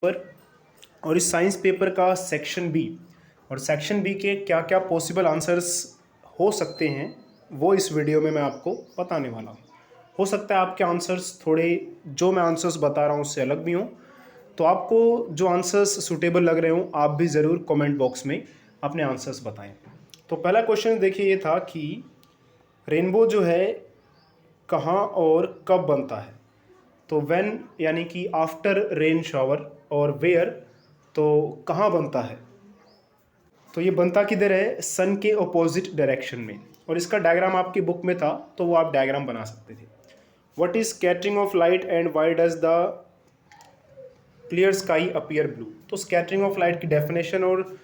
पर और इस साइंस पेपर का सेक्शन बी और सेक्शन बी के क्या क्या पॉसिबल आंसर्स हो सकते हैं वो इस वीडियो में मैं आपको बताने वाला हूँ। हो सकता है आपके आंसर्स थोड़े जो मैं आंसर्स बता रहा हूँ उससे अलग भी हों, तो आपको जो आंसर्स सूटेबल लग रहे हों आप भी ज़रूर कमेंट बॉक्स में अपने आंसर्स बताएं। तो पहला क्वेश्चन देखिए, ये था कि रेनबो जो है कहाँ और कब बनता है। तो व्हेन यानी कि आफ्टर रेन शावर, और वेयर तो कहाँ बनता है। तो ये बनता किधर है, सन के अपोजिट डायरेक्शन में। और इसका डायग्राम आपकी बुक में था तो वो आप डायग्राम बना सकते थे। What is scattering of light and why does the clear sky appear blue. तो स्कैटरिंग ऑफ लाइट की डेफिनेशन और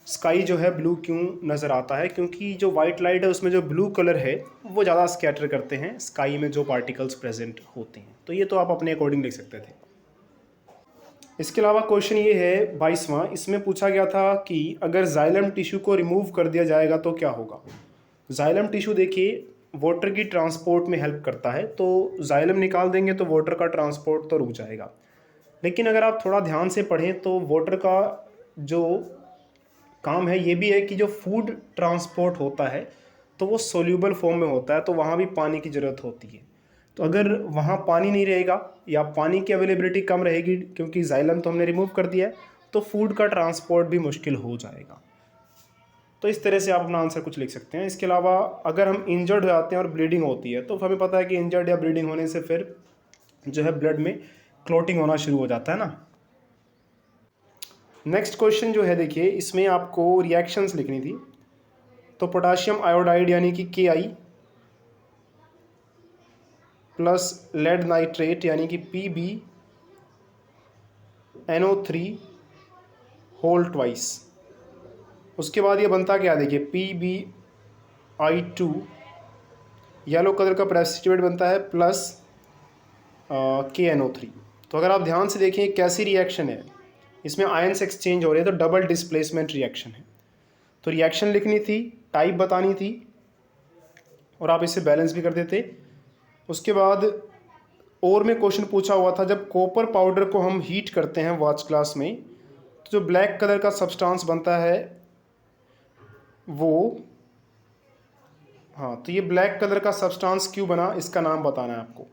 स्काई जो है ब्लू क्यों नज़र आता है, क्योंकि जो वाइट लाइट है उसमें जो ब्लू कलर है वो ज़्यादा स्कैटर करते हैं स्काई में जो पार्टिकल्स प्रेजेंट होते हैं। तो ये तो आप अपने अकॉर्डिंग लिख सकते थे। इसके अलावा क्वेश्चन ये है 22वां, इसमें पूछा गया था कि अगर जाइलम टिश्यू को रिमूव कर दिया जाएगा तो क्या होगा। जाइलम टिश्यू देखिए वाटर की ट्रांसपोर्ट में हेल्प करता है, तो जाइलम निकाल देंगे तो वाटर का ट्रांसपोर्ट तो रुक जाएगा। लेकिन अगर आप थोड़ा ध्यान से पढ़ें तो वाटर का जो काम है ये भी है कि जो फूड ट्रांसपोर्ट होता है तो वो सोल्यूबल फॉर्म में होता है, तो वहाँ भी पानी की ज़रूरत होती है। तो अगर वहाँ पानी नहीं रहेगा या पानी की अवेलेबिलिटी कम रहेगी क्योंकि जाइलम तो हमने रिमूव कर दिया है, तो फूड का ट्रांसपोर्ट भी मुश्किल हो जाएगा। तो इस तरह से आप अपना आंसर कुछ लिख सकते हैं। इसके अलावा अगर हम इंजर्ड हो जाते हैं और ब्लीडिंग होती है तो हमें पता है कि इंजर्ड या ब्लीडिंग होने से फिर जो है ब्लड में क्लॉटिंग होना शुरू हो जाता है ना। नेक्स्ट क्वेश्चन जो है देखिए, इसमें आपको रिएक्शंस लिखनी थी। तो पोटाशियम आयोडाइड यानी कि KI प्लस लेड नाइट्रेट यानी कि PbNO3 होल ट्वाइस। उसके बाद ये बनता क्या देखिए, PbI2 येलो कलर का प्रेसिपिटेट बनता है प्लस KNO3। तो अगर आप ध्यान से देखें कैसी रिएक्शन है, इसमें आयंस एक्सचेंज हो रहे हैं तो डबल डिस्प्लेसमेंट रिएक्शन है। तो रिएक्शन लिखनी थी, टाइप बतानी थी और आप इसे बैलेंस भी कर देते। उसके बाद और में क्वेश्चन पूछा हुआ था, जब कॉपर पाउडर को हम हीट करते हैं वॉच क्लास में तो जो ब्लैक कलर का सब्सटेंस बनता है वो, हाँ, तो ये ब्लैक कलर का सब्सटेंस क्यों बना इसका नाम बताना है आपको।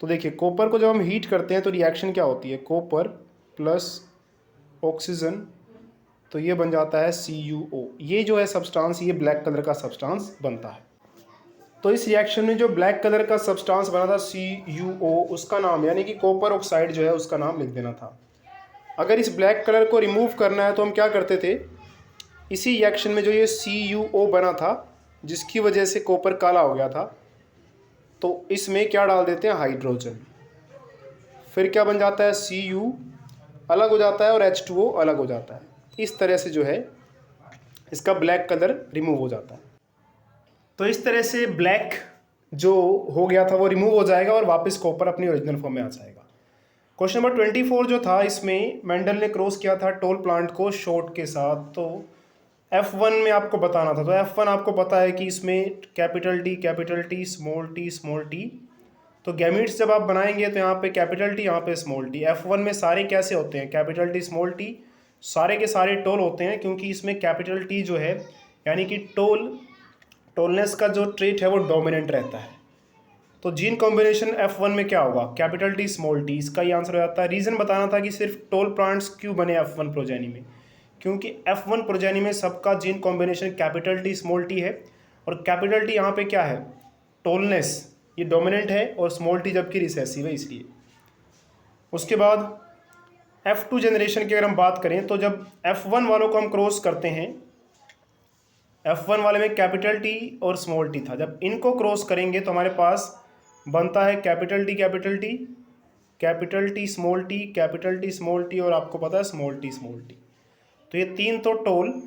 तो देखिए कॉपर को जब हम हीट करते हैं तो रिएक्शन क्या होती है, कॉपर प्लस ऑक्सीजन, तो ये बन जाता है CuO। ये जो है सब्सटेंस ये ब्लैक कलर का सब्सटेंस बनता है। तो इस रिएक्शन में जो ब्लैक कलर का सब्सटेंस बना था CuO, उसका नाम यानी कि कॉपर ऑक्साइड जो है उसका नाम लिख देना था। अगर इस ब्लैक कलर को रिमूव करना है तो हम क्या करते थे, इसी रिएक्शन में जो ये CuO बना था जिसकी वजह से कॉपर काला हो गया था, तो इसमें क्या डाल देते हैं, हाइड्रोजन। फिर क्या बन जाता है, Cu अलग हो जाता है और H2O अलग हो जाता है। इस तरह से जो है इसका ब्लैक कलर रिमूव हो जाता है। तो इस तरह से ब्लैक जो हो गया था वो रिमूव हो जाएगा और वापस कॉपर अपनी ओरिजिनल फॉर्म में आ जाएगा। क्वेश्चन नंबर 24 जो था, इसमें मेंडल ने क्रॉस किया था टोल प्लांट को शॉर्ट के साथ। तो F1 में आपको बताना था। तो F1 आपको पता है कि इसमें कैपिटल T स्मॉल टी। तो गैमीट्स जब आप बनाएंगे तो यहाँ पे कैपिटल T, यहाँ पे स्मॉल टी। F1 में सारे कैसे होते हैं, कैपिटल T स्मॉल टी, सारे के सारे टोल होते हैं क्योंकि इसमें कैपिटल T जो है यानी कि टोलनेस का जो ट्रेट है वो डोमिनेंट रहता है। तो जीन कॉम्बिनेशन F1 में क्या होगा, कैपिटल T स्मॉल टी, इसका ही आंसर हो जाता है। रीज़न बताना था कि सिर्फ टोल प्लांट्स क्यों बने F1 प्रोजेनी में, क्योंकि F1 प्रोजेनी में सबका gene combination capital T small T है। और कैपिटल T यहाँ पे क्या है, टोलनेस, ये डोमिनेंट है, और स्मॉल टी जबकि रिसेसिव है इसलिए। उसके बाद F2 जनरेशन की अगर हम बात करें तो जब F1 वालों को हम क्रॉस करते हैं, F1 वाले में कैपिटल T और स्मॉल टी था, जब इनको क्रॉस करेंगे तो हमारे पास बनता है capital T capital T small T और आपको पता है स्मॉल टी। तो ये तीन तो टोल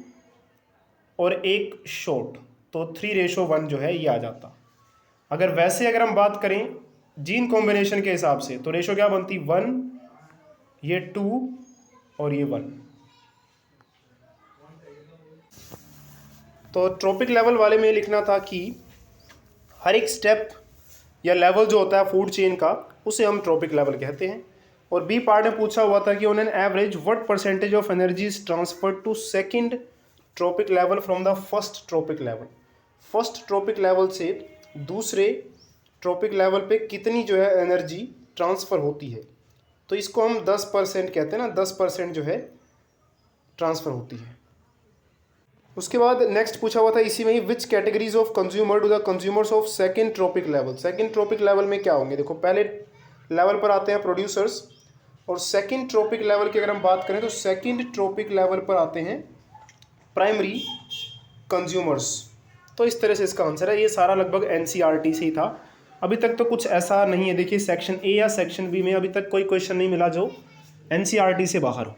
और एक शॉर्ट, तो 3:1 जो है ये आ जाता। अगर हम बात करें जीन कॉम्बिनेशन के हिसाब से तो रेशो क्या बनती, 1, ये 2 और ये 1। तो ट्रॉपिक लेवल वाले में लिखना था कि हर एक स्टेप या लेवल जो होता है फूड चेन का उसे हम ट्रॉपिक लेवल कहते हैं। और बी पार्ट में पूछा हुआ था कि on an average what percentage of energy is transferred to second trophic level from the first trophic level. First trophic level से दूसरे ट्रॉपिक लेवल पे कितनी जो है एनर्जी ट्रांसफ़र होती है, तो इसको हम 10% कहते हैं ना, 10% जो है ट्रांसफ़र होती है। उसके बाद नेक्स्ट पूछा हुआ था इसी में ही, which categories of consumer to the consumers of second trophic level. Second trophic level में क्या होंगे, देखो पहले लेवल पर आते हैं प्रोड्यूसर्स, और सेकंड ट्रॉपिक लेवल की अगर हम बात करें तो सेकंड ट्रॉपिक लेवल पर आते हैं प्राइमरी कंज्यूमर्स। तो इस तरह से इसका आंसर है। ये सारा लगभग एनसीईआरटी से ही था। अभी तक तो कुछ ऐसा नहीं है, देखिए सेक्शन ए या सेक्शन बी में अभी तक कोई क्वेश्चन नहीं मिला जो एनसीईआरटी से बाहर हो।